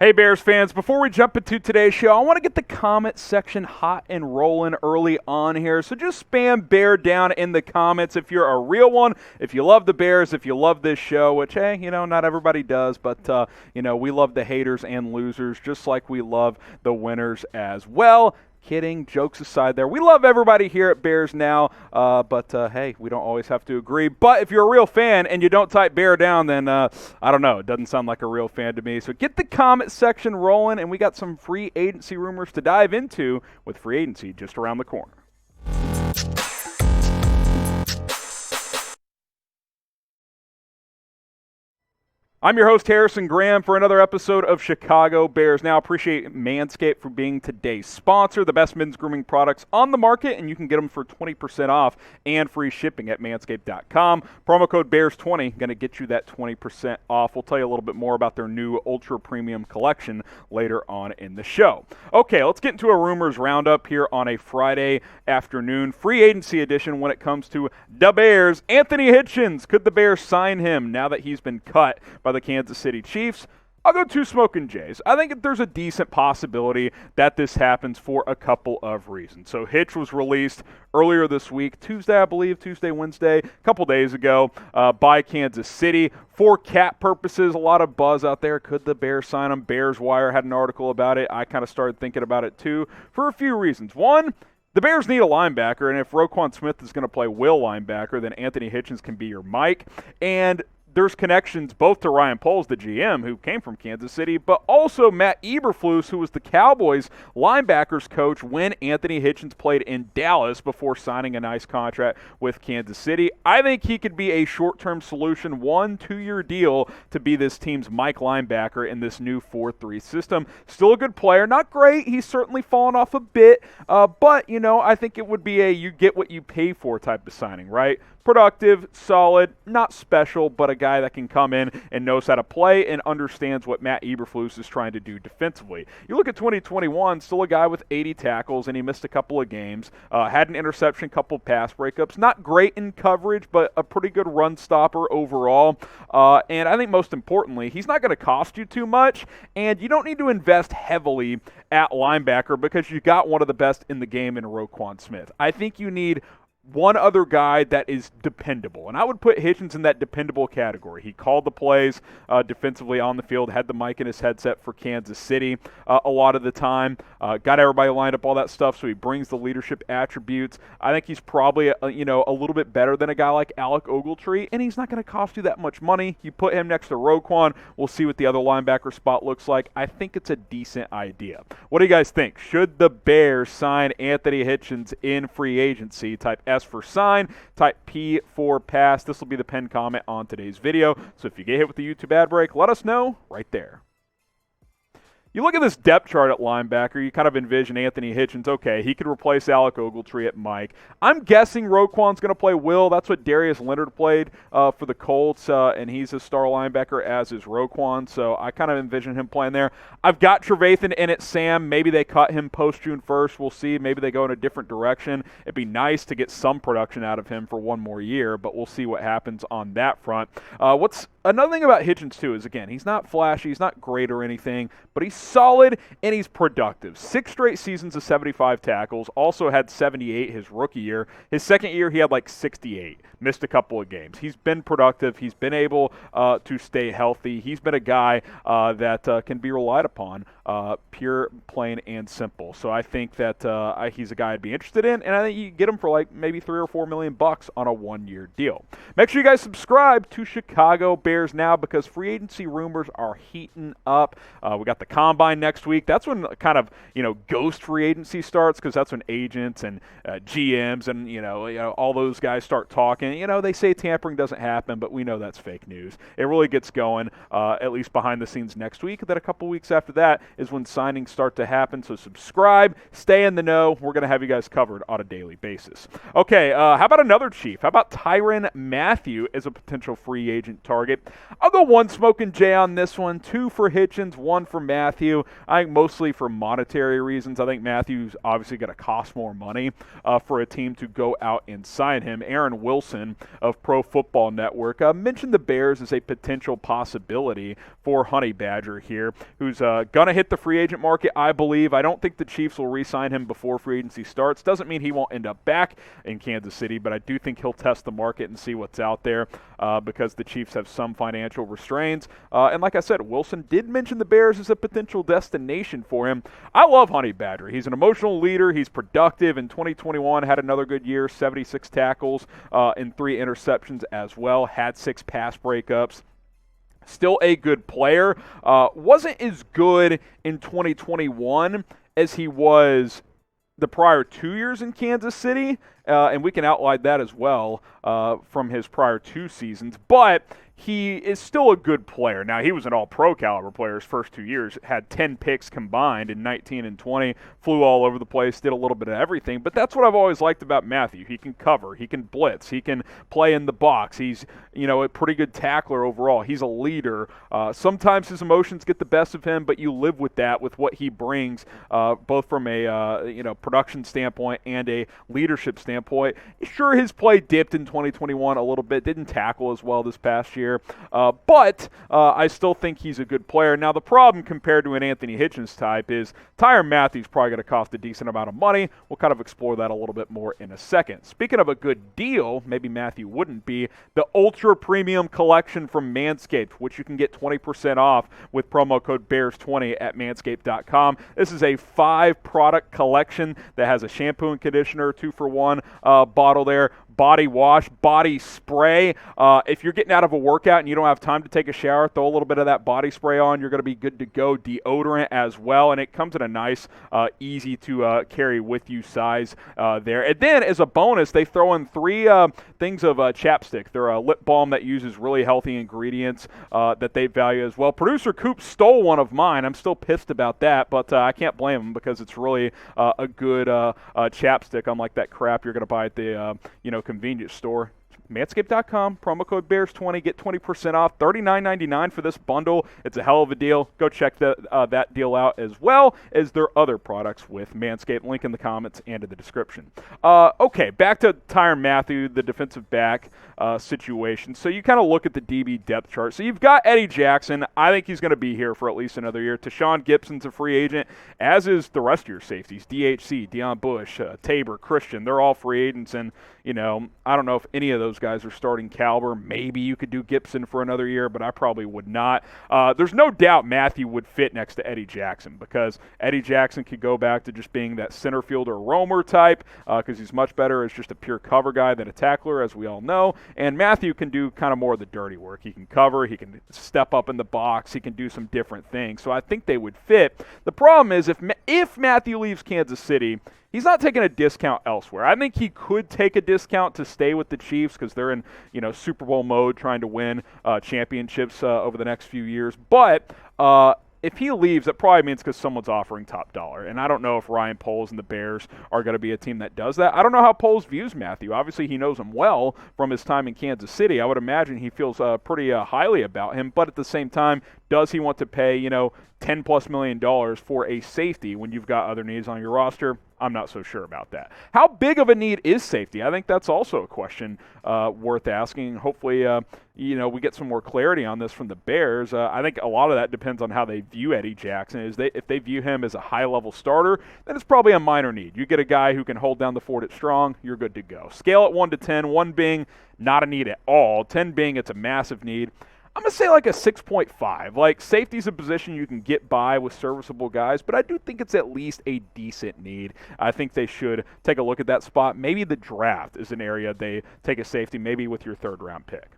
Hey Bears fans, before we jump into today's show, I want to get the comment section hot and rolling early on here. So just spam Bear down in the comments if you're a real one, if you love the Bears, if you love this show, which, hey, not everybody does, but, we love the haters and losers just like we love the winners as well. Kidding, jokes aside there. We love everybody here at Bears Now, but hey, we don't always have to agree. But if you're a real fan and you don't type Bear down, then I don't know. It doesn't sound like a real fan to me. So get the comment section rolling, and we got some free agency rumors to dive into with free agency just around the corner. I'm your host, Harrison Graham, for another episode of Chicago Bears Now. Appreciate Manscaped for being today's sponsor, the best men's grooming products on the market, and you can get them for 20% off and free shipping at manscaped.com. Promo code BEARS20 going to get you that 20% off. We'll tell you a little bit more about their new ultra premium collection later on in the show. Okay, let's get into a rumors roundup here on a Friday afternoon, free agency edition when it comes to the Bears. Anthony Hitchens, could the Bears sign him now that he's been cut by the Kansas City Chiefs? I'll go two smoking Jays. I think there's a decent possibility that this happens for a couple of reasons. So Hitch was released earlier this week, Wednesday, a couple days ago, by Kansas City. For cap purposes, a lot of buzz out there. Could the Bears sign him? Bears Wire had an article about it. I kind of started thinking about it too for a few reasons. One, the Bears need a linebacker, and if Roquan Smith is going to play will linebacker, then Anthony Hitchens can be your Mike. And there's connections both to Ryan Poles, the GM, who came from Kansas City, but also Matt Eberflus, who was the Cowboys linebackers coach when Anthony Hitchens played in Dallas before signing a nice contract with Kansas City. I think he could be a short-term solution, 1-2-year deal to be this team's Mike linebacker in this new 4-3 system. Still a good player. Not great. He's certainly fallen off a bit, but, I think it would be a you get what you pay for type of signing, right? Productive, solid, not special, but a guy that can come in and knows how to play and understands what Matt Eberflus is trying to do defensively. You look at 2021, still a guy with 80 tackles, and he missed a couple of games, had an interception, couple of pass breakups. Not great in coverage, but a pretty good run stopper overall. And I think most importantly, he's not going to cost you too much, and you don't need to invest heavily at linebacker because you got one of the best in the game in Roquan Smith. I think you need one other guy that is dependable, and I would put Hitchens in that dependable category. He called the plays defensively on the field, had the mic in his headset for Kansas City a lot of the time, got everybody lined up, all that stuff, so he brings the leadership attributes. I think he's probably a little bit better than a guy like Alec Ogletree, and he's not going to cost you that much money. You put him next to Roquan, we'll see what the other linebacker spot looks like. I think it's a decent idea. What do you guys think? Should the Bears sign Anthony Hitchens in free agency? Type S for sign, type P for pass. This will be the pinned comment on today's video. So if you get hit with the YouTube ad break, let us know right there. You look at this depth chart at linebacker, you kind of envision Anthony Hitchens. Okay, he could replace Alec Ogletree at Mike. I'm guessing Roquan's going to play will. That's what Darius Leonard played for the Colts, and he's a star linebacker, as is Roquan, so I kind of envision him playing there. I've got Trevathan in at Sam. Maybe they cut him post-June 1st. We'll see. Maybe they go in a different direction. It'd be nice to get some production out of him for one more year, but we'll see what happens on that front. What's another thing about Hitchens, too, is, again, he's not flashy, he's not great or anything, but he's solid and he's productive. 6 straight seasons of 75 tackles, also had 78 his rookie year. His second year, he had like 68, missed a couple of games. He's been productive. He's been able to stay healthy. He's been a guy that can be relied upon, pure, plain, and simple. So I think that he's a guy I'd be interested in, and I think you can get him for like maybe $3 or $4 million on a 1-year deal. Make sure you guys subscribe to Chicago Bears Now because free agency rumors are heating up. We got the Combine next week. That's when kind of, ghost free agency starts because that's when agents and GMs and, all those guys start talking. They say tampering doesn't happen, but we know that's fake news. It really gets going, at least behind the scenes next week. Then a couple weeks after that is when signings start to happen. So subscribe, stay in the know. We're going to have you guys covered on a daily basis. Okay, how about another Chief? How about Tyrann Mathieu as a potential free agent target? State. I'll go 1 Smoking J on this one, 2 for Hitchens, 1 for Mathieu. I think mostly for monetary reasons. I think Mathieu's obviously going to cost more money for a team to go out and sign him. Aaron Wilson of Pro Football Network mentioned the Bears as a potential possibility for Honey Badger here, who's going to hit the free agent market, I believe. I don't think the Chiefs will re-sign him before free agency starts. Doesn't mean he won't end up back in Kansas City, but I do think he'll test the market and see what's out there because the Chiefs have some financial restraints. And like I said, Wilson did mention the Bears as a potential destination for him. I love Honey Badger. He's an emotional leader. He's productive. In 2021, had another good year, 76 tackles and 3 interceptions as well, had 6 pass breakups. Still a good player. Wasn't as good in 2021 as he was the prior 2 years in Kansas City, and we can outline that as well from his prior 2 seasons. But he is still a good player. Now, he was an all-pro caliber player his first 2 years, had 10 picks combined in 19 and 20, flew all over the place, did a little bit of everything. But that's what I've always liked about Mathieu. He can cover, he can blitz, he can play in the box. He's, a pretty good tackler overall. He's a leader. Sometimes his emotions get the best of him, but you live with that, with what he brings, both from a production standpoint and a leadership standpoint. Sure, his play dipped in 2021 a little bit, didn't tackle as well this past year. But I still think he's a good player. Now, the problem compared to an Anthony Hitchens type is Tyrann Mathieu's probably going to cost a decent amount of money. We'll kind of explore that a little bit more in a second. Speaking of a good deal, maybe Mathieu wouldn't be, the Ultra Premium Collection from Manscaped, which you can get 20% off with promo code BEARS20 at manscaped.com. This is a 5-product collection that has a shampoo and conditioner, 2-for-1 bottle there, body wash, body spray. If you're getting out of a workout and you don't have time to take a shower, throw a little bit of that body spray on. You're going to be good to go. Deodorant as well, and it comes in a nice, easy to carry with you size there. And then as a bonus, they throw in 3 things of chapstick. They're a lip balm that uses really healthy ingredients that they value as well. Producer Coop stole one of mine. I'm still pissed about that, but I can't blame him because it's really a good chapstick, unlike that crap you're going to buy at the convenience store. Manscaped.com, promo code BEARS20, get 20% off, $39.99 for this bundle. It's a hell of a deal. Go check that deal out, as well as their other products with Manscaped. Link in the comments and in the description. Okay, back to Tyrann Mathieu, the defensive back situation. So you kind of look at the DB depth chart. So you've got Eddie Jackson. I think he's going to be here for at least another year. Tashawn Gibson's a free agent, as is the rest of your safeties. DHC, Deion Bush, Tabor, Christian, they're all free agents, and I don't know if any of those guys are starting caliber. Maybe you could do Gibson for another year, but I probably would not. There's no doubt Mathieu would fit next to Eddie Jackson, because Eddie Jackson could go back to just being that center fielder roamer type, because he's much better as just a pure cover guy than a tackler, as we all know. And Mathieu can do kind of more of the dirty work. He can cover, he can step up in the box, he can do some different things. So I think they would fit. The problem is if Mathieu leaves Kansas City, he's not taking a discount elsewhere. I think he could take a discount to stay with the Chiefs because they're in, Super Bowl mode, trying to win championships over the next few years. But if he leaves, that probably means because someone's offering top dollar. And I don't know if Ryan Poles and the Bears are going to be a team that does that. I don't know how Poles views Mathieu. Obviously, he knows him well from his time in Kansas City. I would imagine he feels pretty highly about him. But at the same time, does he want to pay, $10+ million for a safety when you've got other needs on your roster? I'm not so sure about that. How big of a need is safety? I think that's also a question worth asking. Hopefully, we get some more clarity on this from the Bears. I think a lot of that depends on how they view Eddie Jackson. If they view him as a high-level starter, then it's probably a minor need. You get a guy who can hold down the fort at strong, you're good to go. Scale it 1 to 10, 1 being not a need at all, 10 being it's a massive need. I'm going to say like a 6.5. Like, safety's a position you can get by with serviceable guys, but I do think it's at least a decent need. I think they should take a look at that spot. Maybe the draft is an area they take a safety, maybe with your 3rd-round pick.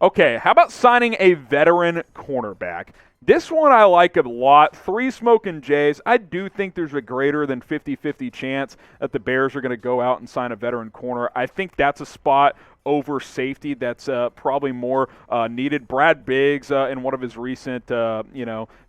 Okay, how about signing a veteran cornerback? This one I like a lot. 3 Smoking Jays. I do think there's a greater than 50-50 chance that the Bears are going to go out and sign a veteran corner. I think that's a spot over safety that's probably more needed. Brad Biggs, in one of his recent,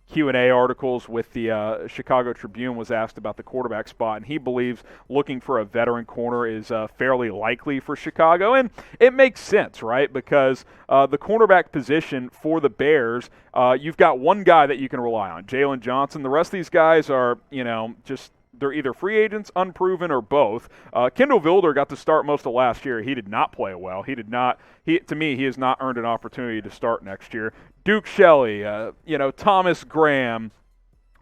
Q&A articles with the Chicago Tribune, was asked about the quarterback spot, and he believes looking for a veteran corner is fairly likely for Chicago, and it makes sense, right? Because the cornerback position for the Bears, you've got one guy that you can rely on, Jalen Johnson. The rest of these guys are, they're either free agents, unproven, or both. Kendall Vilder got to start most of last year. He did not play well. He has not earned an opportunity to start next year. Duke Shelley, Thomas Graham,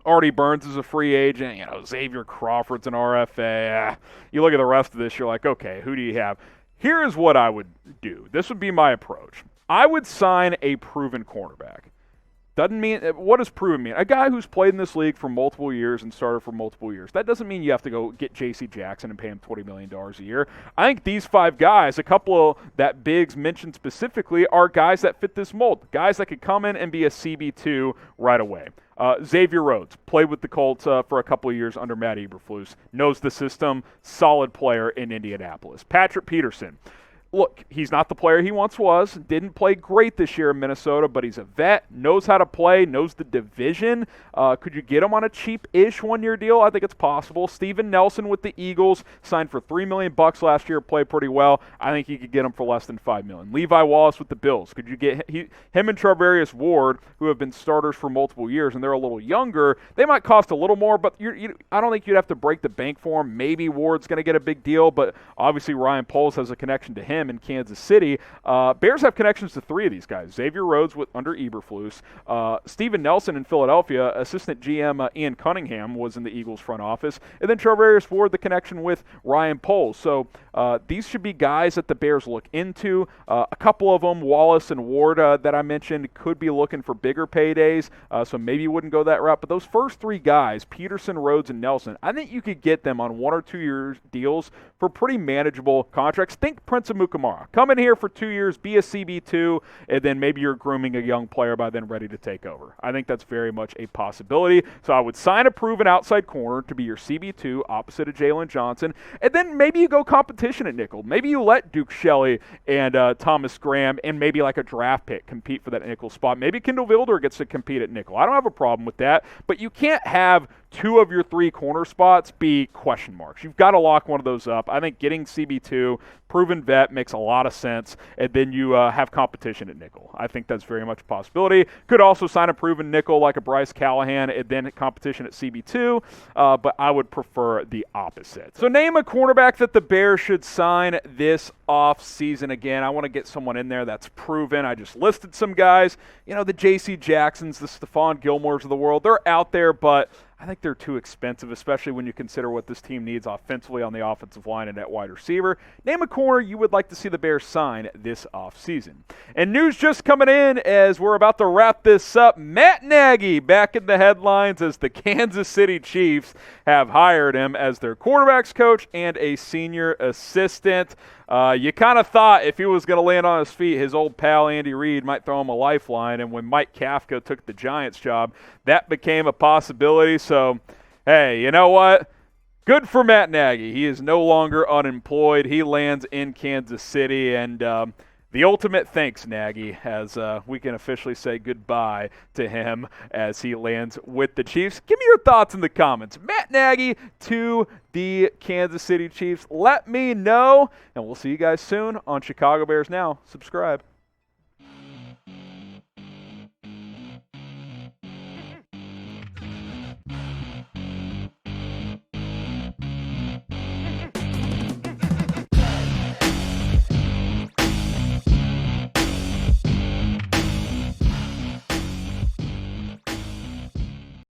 Artie Burns is a free agent. Xavier Crawford's an RFA. You look at the rest of this, you're like, okay, who do you have? Here is what I would do. This would be my approach. I would sign a proven cornerback. Doesn't mean, what does proven mean? A guy who's played in this league for multiple years and started for multiple years. That doesn't mean you have to go get J.C. Jackson and pay him $20 million a year. I think these 5 guys, a couple that Biggs mentioned specifically, are guys that fit this mold. Guys that could come in and be a CB2 right away. Xavier Rhodes played with the Colts for a couple of years under Matt Eberflus. Knows the system. Solid player in Indianapolis. Patrick Peterson. Look, he's not the player he once was. Didn't play great this year in Minnesota, but he's a vet, knows how to play, knows the division. Could you get him on a cheap-ish one-year deal? I think it's possible. Steven Nelson with the Eagles signed for $3 million last year, played pretty well. I think you could get him for less than $5 million. Levi Wallace with the Bills. Could you get him and Charvarius Ward, who have been starters for multiple years, and they're a little younger? They might cost a little more, but I don't think you'd have to break the bank for him. Maybe Ward's going to get a big deal, but obviously Ryan Poles has a connection to him in Kansas City. Bears have connections to 3 of these guys. Xavier Rhodes under Eberflus. Steven Nelson in Philadelphia. Assistant GM Ian Cunningham was in the Eagles front office. And then Charvarius Ward, the connection with Ryan Poles. So these should be guys that the Bears look into. A couple of them, Wallace and Ward that I mentioned, could be looking for bigger paydays. So maybe you wouldn't go that route. But those first 3 guys, Peterson, Rhodes, and Nelson, I think you could get them on 1 or 2 year deals for pretty manageable contracts. Think Prince Amukamara. Come in here for 2 years, be a CB2, and then maybe you're grooming a young player by then ready to take over. I think that's very much a possibility. So I would sign a proven outside corner to be your CB2 opposite of Jalen Johnson, and then maybe you go competition at nickel. Maybe you let Duke Shelley and Thomas Graham and maybe like a draft pick compete for that nickel spot. Maybe Kendall Vilder gets to compete at nickel. I don't have a problem with that, but you can't have 2 of your 3 corner spots be question marks. You've got to lock one of those up. I think getting CB2, proven vet, makes a lot of sense, and then you have competition at nickel. I think that's very much a possibility. Could also sign a proven nickel like a Bryce Callahan and then competition at CB2, but I would prefer the opposite. So name a cornerback that the Bears should sign this off-season. Again, I want to get someone in there that's proven. I just listed some guys. The J.C. Jacksons, the Stephon Gilmores of the world, they're out there, but I think they're too expensive, especially when you consider what this team needs offensively on the offensive line and at wide receiver. Name a corner you would like to see the Bears sign this offseason. And news just coming in as we're about to wrap this up. Matt Nagy back in the headlines as the Kansas City Chiefs have hired him as their quarterbacks coach and a senior assistant. You kind of thought if he was going to land on his feet, his old pal Andy Reid might throw him a lifeline, and when Mike Kafka took the Giants job, that became a possibility. So, hey, you know what? Good for Matt Nagy. He is no longer unemployed. He lands in Kansas City, and the ultimate thanks, Nagy, as we can officially say goodbye to him as he lands with the Chiefs. Give me your thoughts in the comments. Matt Nagy to the Kansas City Chiefs. Let me know, and we'll see you guys soon on Chicago Bears Now. Subscribe.